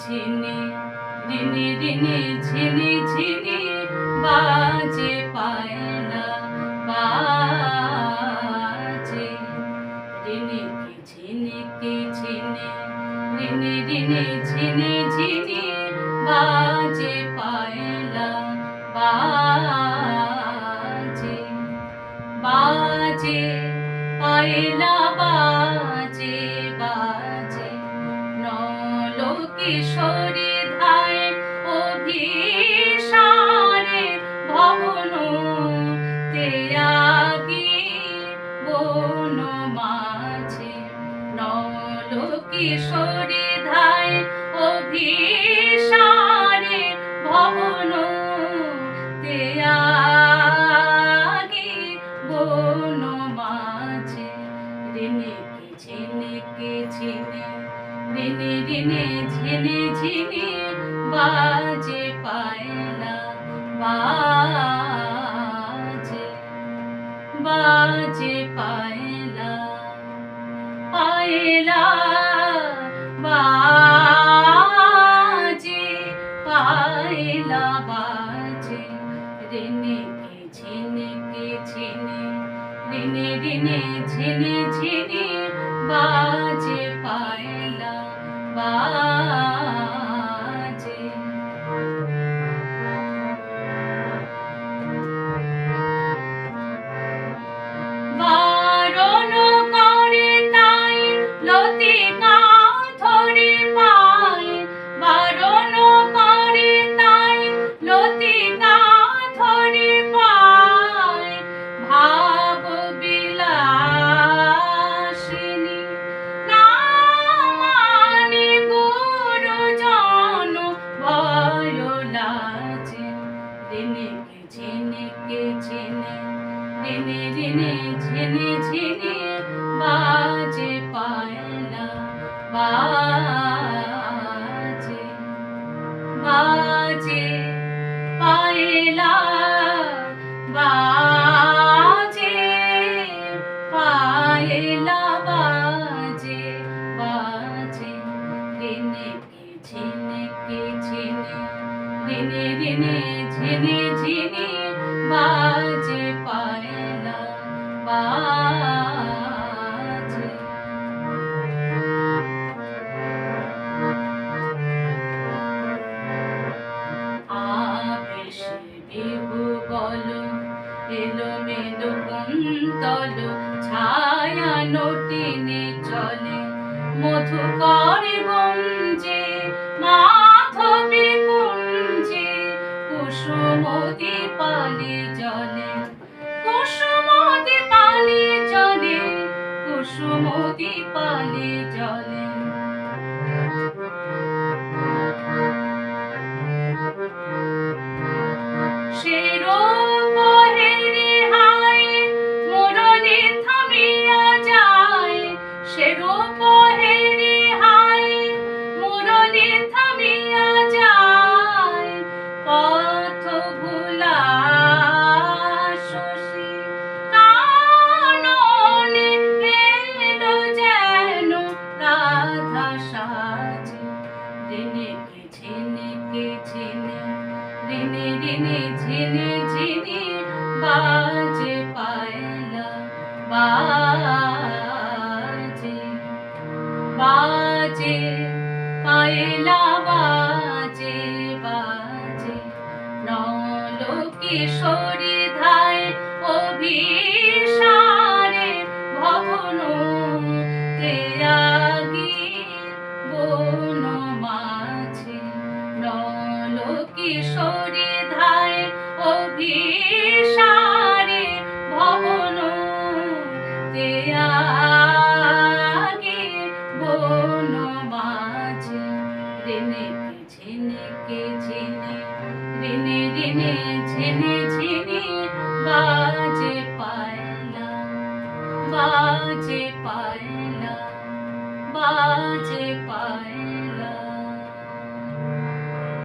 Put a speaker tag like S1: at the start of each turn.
S1: ঝিনি রিনি রিনি ঝিনি ঝিনি বাজে পায়লা বাজে রিনিকি ঝিনিকি ঝিনি রিনি রিনি ঝিনি ঝিনি বাজে পায়লা বাজে বাজে পায়লা বাজে বাজে নলকিশোরী ধায় অভিসারে ভবন ত্যাগী বন মাঝে নলকিশোরী ধায় অভিসারে ভবন ত্যাগী বন মাঝে রিনিকি ঝিনিকি ঝিনি রিনি রিনি ঝিনি ঝিনি বাজে পায়লা বাজে বাজে পায়লা পায়লা বাজে পায়লা বাজে রিনিকি ঝিনিকি ঝিনি রিনি রিনি ঝিনি ঝিনি বাজে পায়লা বাজে বারণ করে তাই লতিকা ধরে পায় বারণ করে তাই লতিকা ধরে পায় ভাব বিলাসিনী না মানে গুরুজন ভয় লাজে রিনিকি ঝিনিকি ঝিনি রিনি রিনি ঝিনি ঝিনি বাজে পায়লা বাজে বাজে পায়লা বাজে পায়লা বাজে বাজে রিনিকি ঝিনিকি ঝিনি রিনি রিনি ঝিনি ঝিনি বাজে পায়লা বাজে আবেশ বিহু বল এলোমেলো কুন্তল ছায়া নটিনে চলে মধুকর গুঞ্জে মাধবী কুঞ্জে কুসুমতি পালে জলে কুসুমতি পালে জলে কুসুমতি পালে জলে সেরূপ হেরি হায় মুরলি থামিয়া যায় সেরূপ হেরি হায় মুরলি থামিয়া যায় পথ ভুলা শশী কাননে এলো যেন রাধা সাজে রিনিকি ঝিনিকি ঝিনি রিনি রিনি ঝিনি ঝিনি বাজে পায়লা বাজে বাজে পায়লা বাজে বাজে নলকিশোরী ধায় অভিসারে ভবন ত্যাগী বন মাঝে নলকিশোরী ধায় অভিসারে ভবন ত্যাগী বন মাঝে রিনিকি ঝিনিকি ঝিনি রিনি রিনি ঝিনি